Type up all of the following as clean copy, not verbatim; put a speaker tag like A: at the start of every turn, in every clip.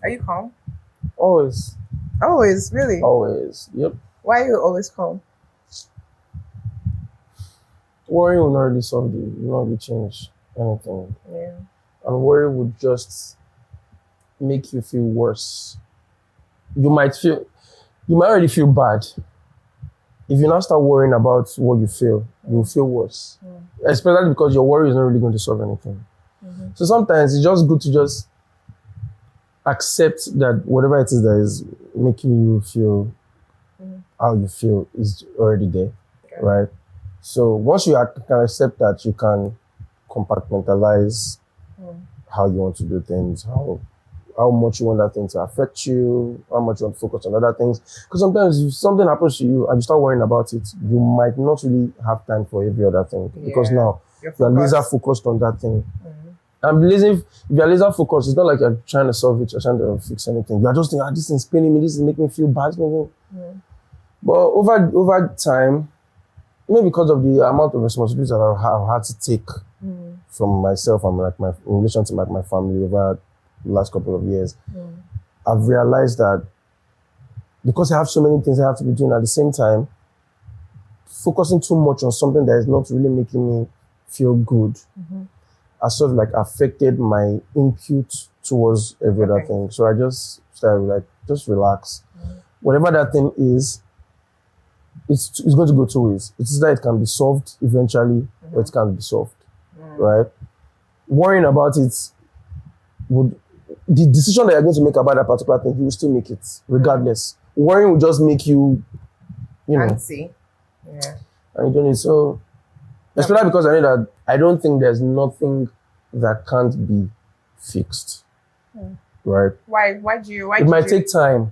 A: Are you calm?
B: Always.
A: Always, really?
B: Always. Yep.
A: Why are you always calm?
B: Worry will not really solve the, will not really change anything.
A: Yeah.
B: And worry would just make you feel worse. You might already feel bad. If you now start worrying about what you feel, you'll feel worse. Especially because your worry is not really going to solve anything. So sometimes it's just good to just accept that whatever it is that is making you feel how you feel is already there, right? So once you can accept that, you can compartmentalize how you want to do things, how much you want that thing to affect you, how much you want to focus on other things. Because sometimes if something happens to you and you start worrying about it, you might not really have time for every other thing. Because now you're laser focused on that thing. And if you're laser focused, it's not like you're trying to solve it, you're trying to fix anything. You're just thinking, this is paining me, this is making me feel bad. But over time, maybe because of the amount of responsibilities that I've had to take from myself and like in relation to my family over the last couple of years, I've realized that because I have so many things I have to be doing at the same time, focusing too much on something that is not really making me feel good has sort of like affected my input towards every other thing. So I just started like, just relax. Whatever that thing is, it's going to go two ways. It's that it can be solved eventually, or it can't be solved, right? Worrying about it the decision that you're going to make about that particular thing, you will still make it, regardless. Worrying will just make you,
A: Fancy. Yeah.
B: And you don't need so. Especially because I know that I don't think there's nothing that can't be fixed, right?
A: Why
B: it might take time.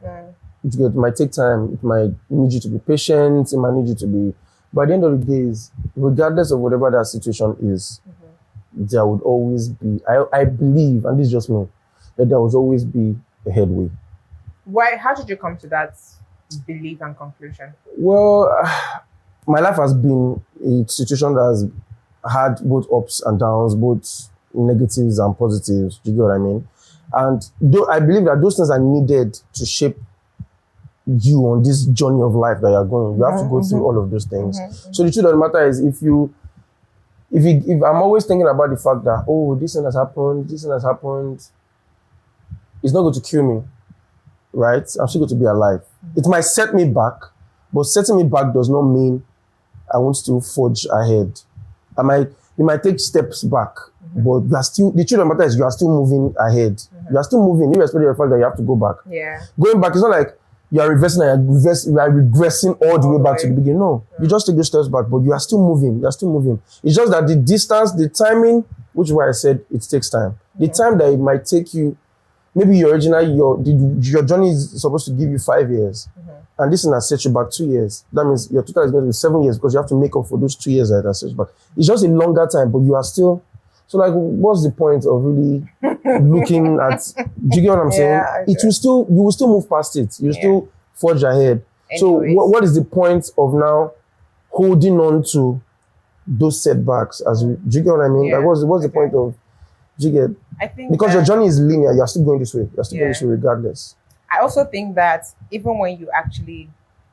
B: It might take time. It might need you to be patient. It might need you to be. But at the end of the day, regardless of whatever that situation is, there would always be. I believe, and this is just me, that there would always be a headway.
A: Why? How did you come to that belief and conclusion?
B: Well, my life has been a situation that has had both ups and downs, both negatives and positives. Do you get what I mean? And I believe that those things are needed to shape you on this journey of life that you're going. You have to go through all of those things. So the truth of the matter is, if I'm always thinking about the fact that, oh, this thing has happened, it's not going to kill me, right? I'm still going to be alive. It might set me back, but setting me back does not mean I won't still forge ahead. You might take steps back, but you are still, the truth of the matter is you are still moving ahead. You are still moving, irrespective of the fact that you have to go back. Going back, it's not like you are reversing and you are regressing all the way back to the beginning. No, you just take those steps back, but you are still moving. You are still moving. It's just that the distance, the timing, which is why I said it takes time. The time that it might take you, maybe your journey is supposed to give you 5 years, and this thing has set you back 2 years. That means your total is going to be 7 years because you have to make up for those 2 years that has set you back. It's just a longer time, but you are still. So like, what's the point of really looking at? Do you get what I'm saying? You will still move past it. You will still forge ahead. Anyways. So what is the point of now holding on to those setbacks? Do you get what I mean? Like, what's the point of? Do you get?
A: I think
B: because your journey is linear, you're still going this way. You're still going this way regardless.
A: I also think that even when you actually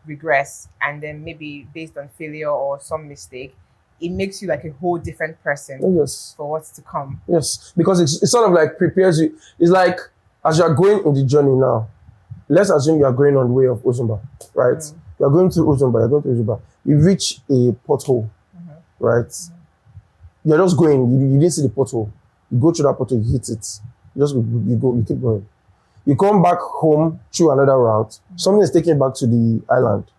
A: regress and then maybe based on failure or some mistake, it makes you like a whole different person for what's to come.
B: Yes, because it sort of like prepares you. It's like as you're going in the journey now, let's assume you are going on the way of Ozumba, right? You're going through Ozumba, you reach a pothole, right? You're just going, you didn't see the pothole. You go through that pothole, you hit it. You keep going. You come back home through another route. Something is taking you back to the island.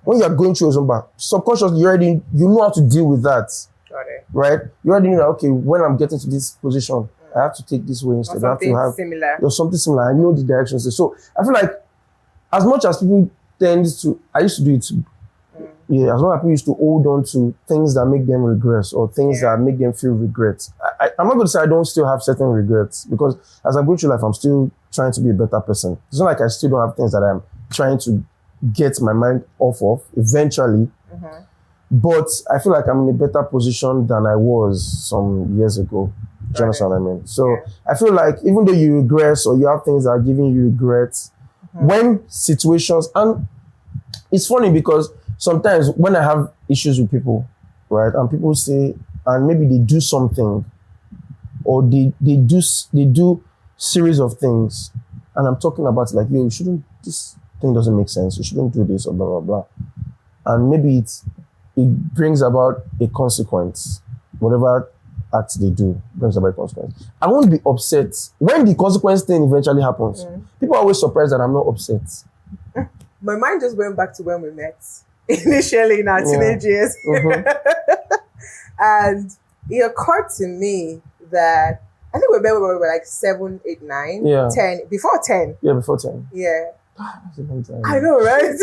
B: When you're going through Ozumba, subconsciously you know how to deal with that.
A: Got it.
B: Right? You already know that, okay, when I'm getting to this position, I have to take this way instead.
A: Or something
B: similar. I know the directions. So I feel like as much as people tend to, I used to do it. Yeah, as long as people used to hold on to things that make them regress or things that make them feel regret. I'm not going to say I don't still have certain regrets, because as I go through life, I'm still trying to be a better person. It's not like I still don't have things that I'm trying to get my mind off of eventually. But I feel like I'm in a better position than I was some years ago. Do you understand what I mean? So I feel like even though you regress or you have things that are giving you regrets, when situations, and it's funny because sometimes when I have issues with people, right, and people say, and maybe they do something, or they do series of things, and I'm talking about like, yo, you shouldn't, this thing doesn't make sense, you shouldn't do this, or blah, blah, blah. And maybe it brings about a consequence. Whatever act they do brings about a consequence. I won't be upset when the consequence thing eventually happens. People are always surprised that I'm not upset.
A: My mind just went back to when we met initially in our teenage years. And it occurred to me that I think we were like 7, 8, 9, 10. Before 10.
B: Yeah, before 10.
A: Yeah.
B: That's a long time.
A: I know, right?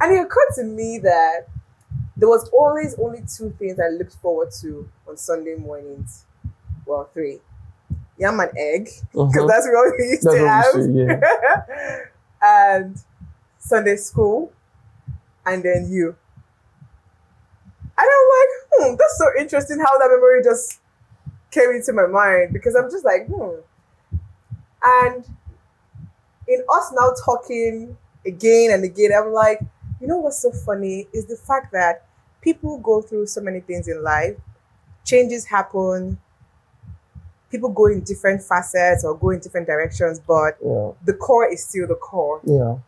A: And it occurred to me that there was always only 2 things I looked forward to on Sunday mornings. Well, 3. Yam and egg, because that's what we used to have. And Sunday school, and then you. And I'm like, that's so interesting how that memory just came into my mind, because I'm just like, And in us now talking again and again, I'm like, you know what's so funny is the fact that people go through so many things in life, changes happen, people go in different facets or go in different directions, but the core is still the core.
B: Yeah.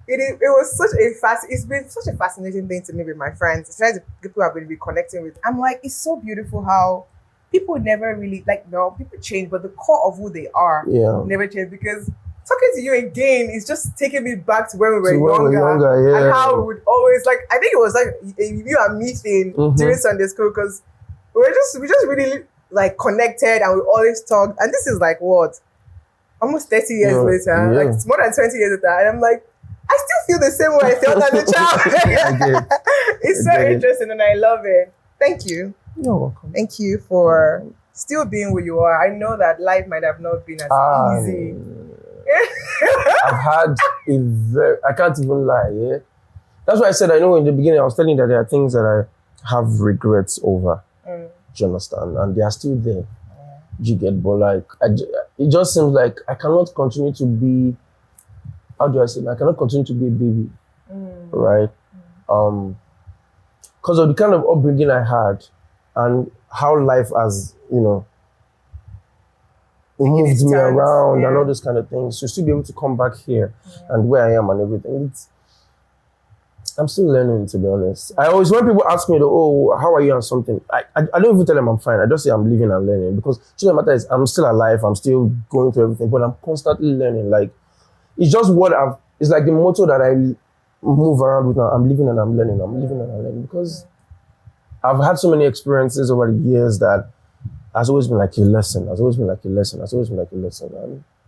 A: It was it's been such a fascinating thing to me with my friends, especially the people I've been reconnecting with. I'm like, it's so beautiful how people never really, like, no, people change, but the core of who they are never change, because talking to you again is just taking me back to when we were younger, and how we would always, like, I think it was like a you and me thing during Sunday school, because we just really like connected, and we always talked. And this is like what, almost 30 years later, like it's more than 20 years later, and I'm like, I still feel the same way I felt as a child. It's so interesting, and I love it. Thank you.
B: You're welcome.
A: Thank you for still being who you are. I know that life might have not been as easy.
B: I've had I can't even lie, That's why I said, I know in the beginning, I was telling you that there are things that I have regrets over. Do you understand? And they are still there. Do you get? But like, it just seems like I cannot continue to be, how do I say, I cannot continue to be a baby. Right? Because of the kind of upbringing I had and how life has, moved me around and all those kind of things, to still be able to come back here and where I am and everything. I'm still learning, to be honest. I always, when people ask me, how are you and something, I don't even tell them I'm fine. I just say I'm living and learning, because the matter is I'm still alive, I'm still going through everything, but I'm constantly learning. Like, it's just it's like the motto that I move around with now. I'm living and I'm learning. I'm living and I'm learning, because I've had so many experiences over the years that has always been like a lesson. And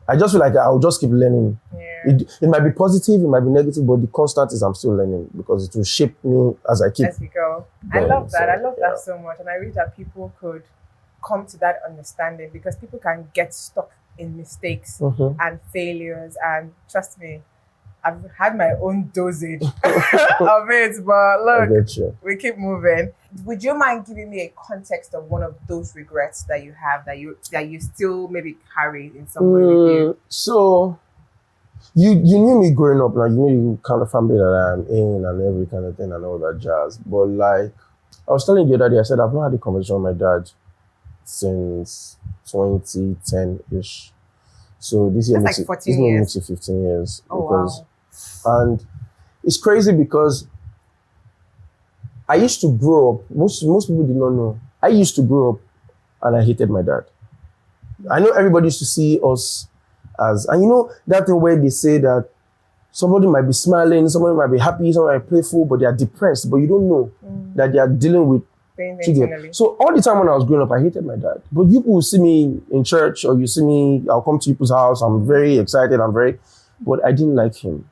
B: I just feel like I'll just keep learning. It might be positive, it might be negative, but the constant is I'm still learning, because it will shape me as I keep.
A: As we go. I love that. I love that so much. And I wish that people could come to that understanding, because people can get stuck in mistakes and failures. And trust me, I've had my own dosage of it, but look, we keep moving. Would you mind giving me a context of one of those regrets that you have, that you still maybe carry in some way with you?
B: So, you knew me growing up, like, you knew the kind of family that I'm in and every kind of thing and all that jazz. But like, I was telling you the other day, I said I've not had a conversation with my dad since 2010-ish. So this year makes it 15 years. Wow. And it's crazy because I used to grow up, most people did not know, I used to grow up and I hated my dad. I know everybody used to see us as, and that thing where they say that somebody might be smiling, somebody might be happy, somebody might be playful, but they are depressed, but you don't know that they are dealing with children. So all the time when I was growing up, I hated my dad. But you will see me in church, or you see me, I'll come to people's house, I'm very excited, but I didn't like him,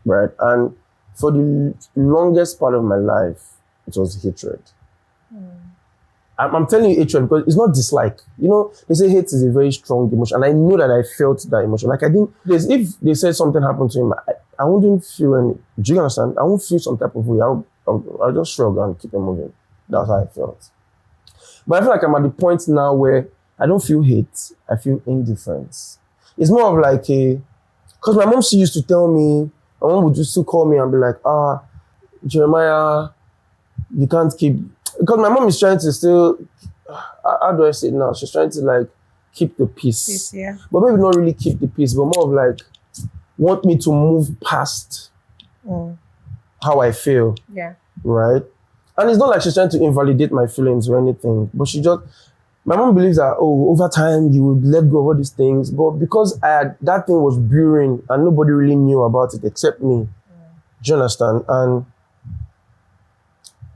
B: right? And for the longest part of my life, it was hatred. I'm telling you hatred because it's not dislike. They say hate is a very strong emotion, and I know that I felt that emotion. Like, if they said something happened to him, I wouldn't feel any, do you understand? I won't feel some type of way. I'll just shrug and keep it moving. That's how I felt. But I feel like I'm at the point now where I don't feel hate, I feel indifference. It's more of like because my mom, she used to tell me, my mom would just still call me and be like, Jeremiah, you can't keep, because my mom is trying to still, how do I say it now? She's trying to like keep the peace.
A: Yeah.
B: But maybe not really keep the peace, but more of like, want me to move past how I feel.
A: Yeah.
B: Right? And it's not like she's trying to invalidate my feelings or anything, but my mom believes that, over time you would let go of all these things. But because that thing was brewing and nobody really knew about it except me. Do you understand? And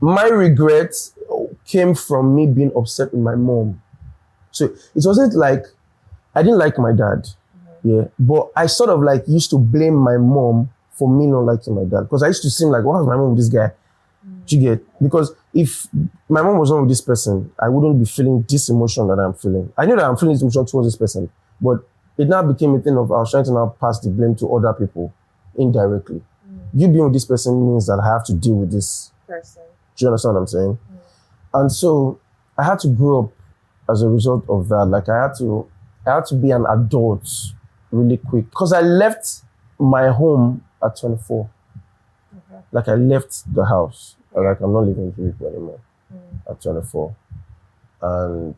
B: my regret came from me being upset with my mom. So it wasn't like, I didn't like my dad. Yeah. But I sort of like used to blame my mom for me not liking my dad. Because I used to seem like, why was my mom with this guy? Do you get? Because if my mom was not with this person, I wouldn't be feeling this emotion that I'm feeling. I knew that I'm feeling this emotion towards this person, but it now became a thing of I was trying to now pass the blame to other people indirectly. You being with this person means that I have to deal with this person. Do you understand what I'm saying? And so I had to grow up as a result of that. Like I had to be an adult really quick because I left my home at 24. Like I left the house. Like I'm not living with people anymore at 24. And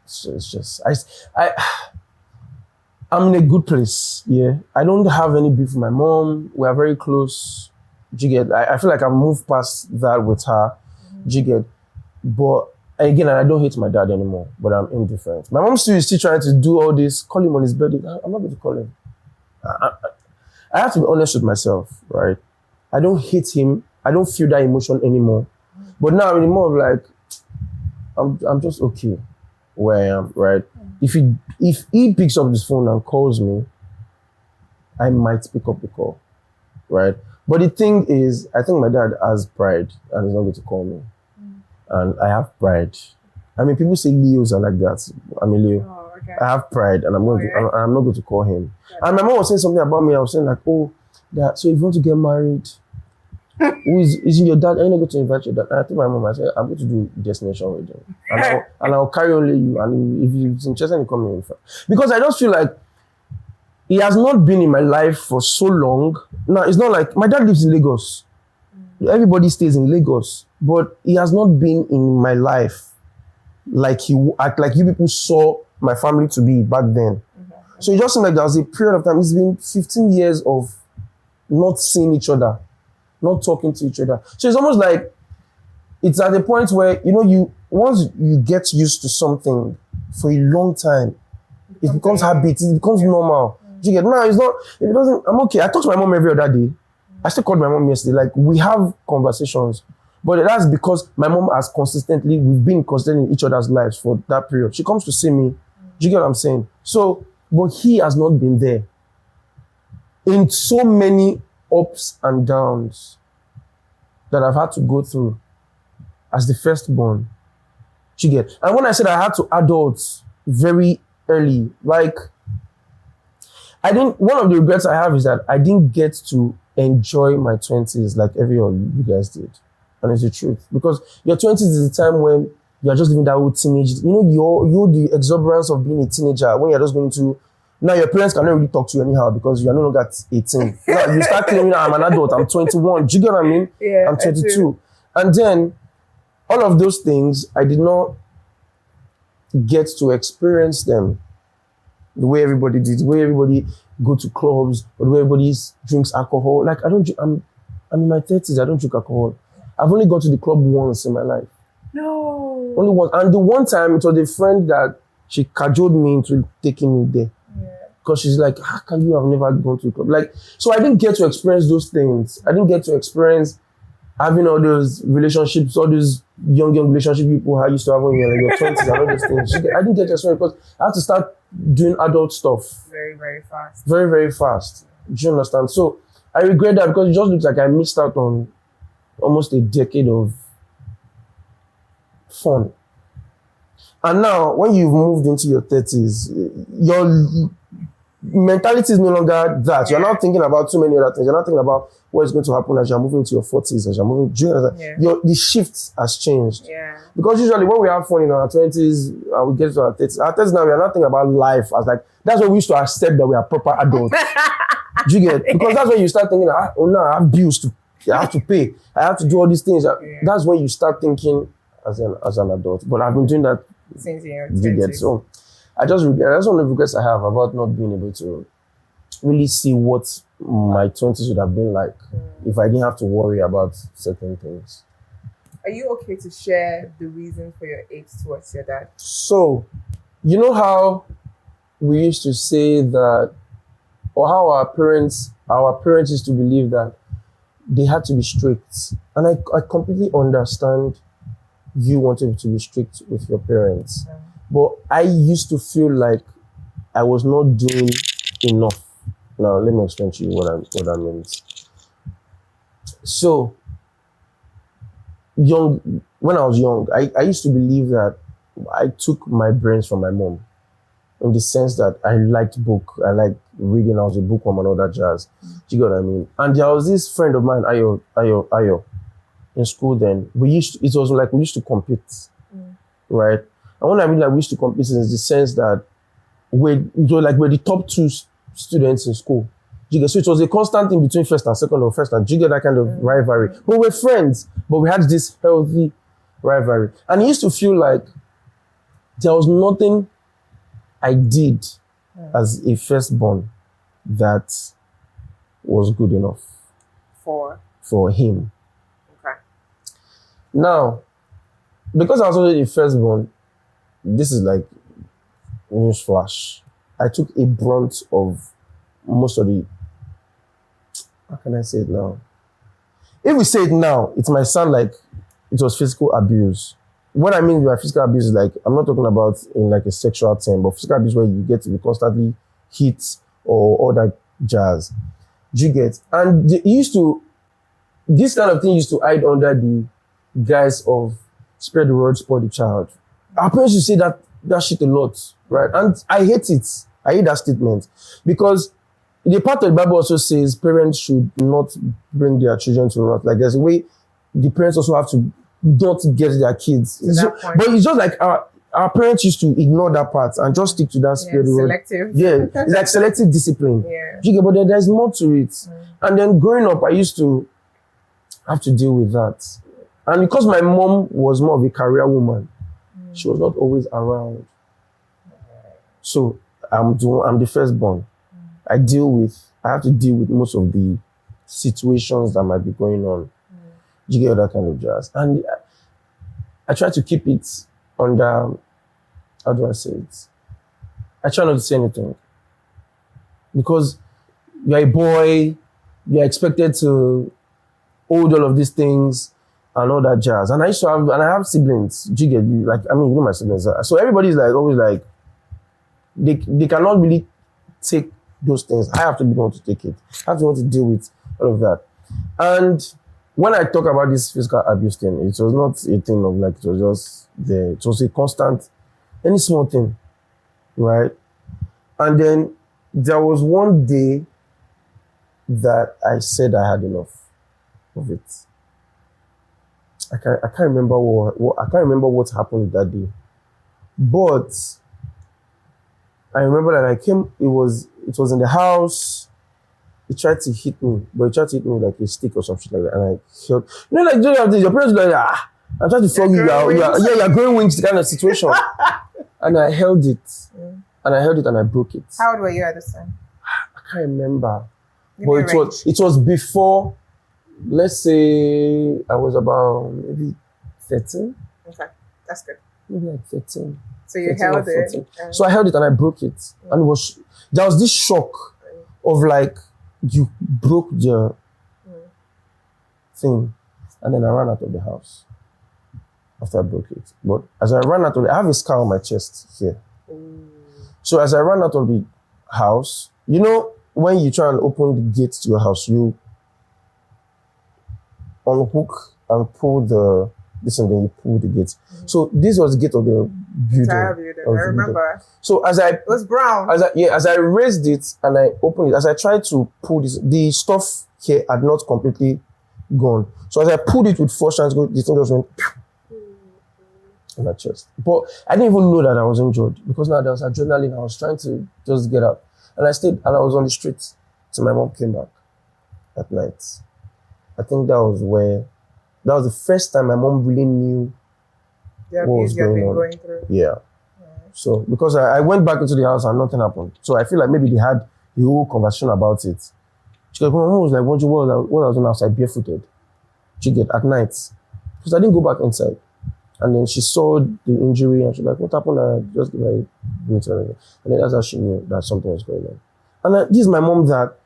B: it's just I'm in a good place. Yeah. I don't have any beef with my mom. We are very close. Do you get? I feel like I've moved past that with her. Do you get? But again, I don't hate my dad anymore, but I'm indifferent. My mom is still trying to do all this, call him on his birthday. I'm not going to call him. I have to be honest with myself, right? I don't hate him. I don't feel that emotion anymore. But now I'm more of like, I'm just okay where I am, right? If he picks up this phone and calls me, I might pick up the call, right? But the thing is, I think my dad has pride and he's not going to call me. And I have pride. I mean, people say Leos are like that. I'm a Leo.
A: Oh, okay.
B: I have pride and I'm not going to call him. Okay. And my mom was saying something about me. I was saying like, so if you want to get married, who is it your dad? Are you not going to invite your dad? And I told my mom, I said, I'm going to do destination wedding. And I'll carry only you. And if you're interested in coming in. Because I just feel like he has not been in my life for so long. Now, it's not like, my dad lives in Lagos. Everybody stays in Lagos. But he has not been in my life like you people saw my family to be back then. So it just seemed like there was a period of time. It's been 15 years of not seeing each other, not talking to each other. So it's almost like it's at the point where, once you get used to something for a long time, it becomes habit, it becomes normal. Do you get? Now, I'm okay. I talk to my mom every other day. I still called my mom yesterday. Like, we have conversations. But that's because my mom we've been consistently in each other's lives for that period. She comes to see me. Do you get what I'm saying? So, but he has not been there. In so many ups and downs that I've had to go through as the firstborn. Do you get? And when I said I had to adult very early, like, one of the regrets I have is that I didn't get to enjoy my 20s like every other you guys did. And it's the truth. Because your 20s is the time when you're just living that old teenage. You're the exuberance of being a teenager when you're just going to. Now your parents cannot really talk to you anyhow because you're no longer 18. Now you start claiming, I'm an adult, I'm 21. Do you get what I mean?
A: Yeah,
B: I'm 22. And then all of those things, I did not get to experience them the way everybody did, the way everybody go to clubs, or the way everybody drinks alcohol. Like, I'm in my 30s, I don't drink alcohol. I've only gone to the club once in my life.
A: No.
B: Only once. And the one time, it was a friend that she cajoled me into taking me there. Because she's like, how can you have never gone to the club? Like, so I didn't get to experience those things. I didn't get to experience having all those relationships, all those young relationship people I used to have when you're in your 20s and all those things. I didn't get to experience because I had to start doing adult stuff.
A: Very, very fast.
B: Very, very fast. Do you understand? So I regret that because it just looks like I missed out on almost a decade of fun. And now, when you've moved into your 30s, mentality is no longer that. You're not thinking about too many other things. You're not thinking about what is going to happen as you're moving to your 40s, as you're moving. The shift has changed.
A: Yeah.
B: Because usually when we have fun in our 20s and we get to our 30s now we are not thinking about life as like, that's when we used to accept that we are proper adults. Do you get? Because that's when you start thinking, oh no, I have bills I have to pay. I have to do all these things. Yeah. That's when you start thinking as an adult. But I've been doing that
A: since you're
B: 20. So that's one of the regrets I have about not being able to really see what my 20s would have been like if I didn't have to worry about certain things.
A: Are you okay to share the reason for your hate towards your dad?
B: So, you know how we used to say that, or how our parents used to believe that they had to be strict. And I completely understand you wanting to be strict with your parents. But I used to feel like I was not doing enough. Now, let me explain to you what that means. So, when I was young, I used to believe that I took my brains from my mom, in the sense that I liked book, I liked reading, I was a bookworm and all that jazz. Do you get what I mean? And there was this friend of mine, Ayo, in school then. We used to compete, right? And when I mean like we used to compete in the sense that we're the top two students in school. So it was a constant thing between first and second or first and you get that kind of rivalry. But we're friends, but we had this healthy rivalry. And it used to feel like there was nothing I did as a firstborn that was good enough for him.
A: Okay.
B: Now, because I was already the firstborn, this is like news flash. I took a brunt of most of the, how can I say it now? If we say it now, it might sound like it was physical abuse. What I mean by physical abuse is like, I'm not talking about in like a sexual term, but physical abuse where you get to be constantly hit or all that jazz. Do you get? And this kind of thing used to hide under the guise of spread the word, spoil the child. Our parents used to say that shit a lot, right? And I hate it. I hate that statement because the part of the Bible also says parents should not bring their children to wrath. Like there's a way the parents also have to not get their kids. But it's just like our parents used to ignore that part and just stick to that spirit.
A: Selective.
B: Yeah, it's like selective discipline.
A: Yeah.
B: But there's more to it. And then growing up, I used to have to deal with that. And because my mom was more of a career woman, she was not always around. So I'm the firstborn. I have to deal with most of the situations that might be going on. You get that kind of jazz. And I try to keep it under, how do I say it? I try not to say anything. Because you're a boy, you're expected to hold all of these things and all that jazz. And I have siblings. Do you get you? Like, I mean, you know my siblings. So everybody's like, always like, they cannot really take those things. I have to be the one to take it. I have to want to deal with all of that. And when I talk about this physical abuse thing, it was not a thing of like, it was just there. It was a constant, any small thing, right? And then there was one day that I said I had enough of it. I can't remember what happened that day, but I remember that it was in the house. He tried to hit me, but he tried to hit me with like a stick or something like that, and I held. You know, like your parents like I'm trying to flog you. You're growing wings kind of situation, and I held it, and I broke it.
A: How old were you at this time?
B: I can't remember, but it was before. Let's say I was about maybe 13.
A: Okay, that's good.
B: Maybe like 13.
A: So you held it.
B: So I held it and I broke it, and there was this shock of like you broke the thing, and then I ran out of the house after I broke it. But as I ran out of I have a scar on my chest here. So as I ran out of the house, you know, when you try and open the gate to your house, you unhook and pull this, and then you pull the gate. So this was the gate of the
A: Entire building. I remember.
B: So
A: it was brown.
B: As I raised it and I opened it, as I tried to pull this, the stuff here had not completely gone. So as I pulled it with force, the thing just went in my chest. But I didn't even know that I was injured because now there was adrenaline. I was trying to just get out. And I stayed and I was on the street till my mom came back at night. I think that was the first time my mom really knew
A: what was going through.
B: Yeah. So because I went back into the house and nothing happened. So I feel like maybe they had the whole conversation about it. She goes, my mom was like, what I was doing outside barefooted. She get at night. Because I didn't go back inside. And then she saw the injury and she was like, what happened? I just give her a and then that's how she knew that something was going on. And this is my mom that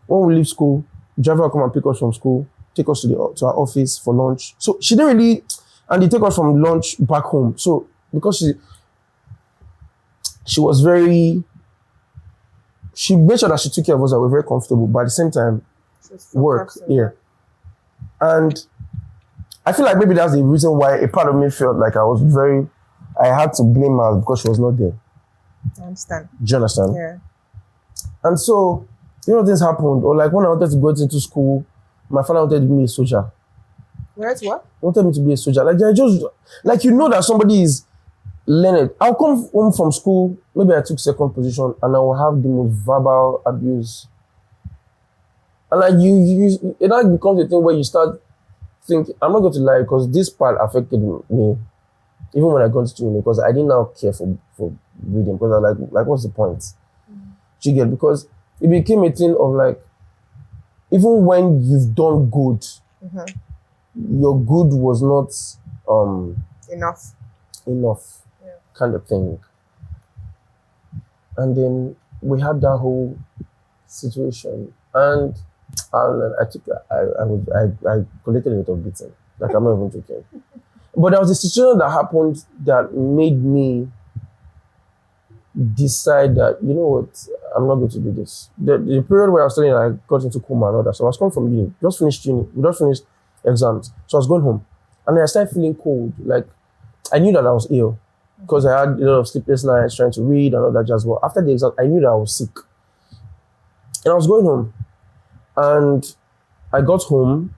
B: when we leave school, the driver will come and pick us from school, take us to our office for lunch. So she didn't really, and they take us from lunch back home. So because she was very, she made sure that she took care of us, that we were very comfortable, but at the same time, work, yeah. And I feel like maybe that's the reason why a part of me felt like I had to blame her because she was not there.
A: I understand.
B: Do you understand?
A: Yeah.
B: And so, things happened. Or like when I wanted to go into school, my father wanted me to be a soldier.
A: Where's what?
B: He wanted me to be a soldier. Like that somebody is learned. I'll come home from school, maybe I took second position, and I will have the most verbal abuse. And like it like becomes a thing where you start thinking, I'm not going to lie, because this part affected me, even when I got to uni, because I didn't now care for reading, because I like what's the point? Mm-hmm. Do you get? Because it became a thing of like, even when you've done good, your good was not
A: enough,
B: yeah. Kind of thing. And then we had that whole situation, and I collected a lot of beating. Like, I'm not even joking. But there was a situation that happened that made me decide that, you know what, I'm not going to do this. The period where I was studying, I got into coma and all that. So I was coming from uni. We just finished exams. So I was going home. And then I started feeling cold. Like, I knew that I was ill because I had a lot of sleepless nights trying to read and all that jazz. Well, after the exam, I knew that I was sick. And I was going home. And I got home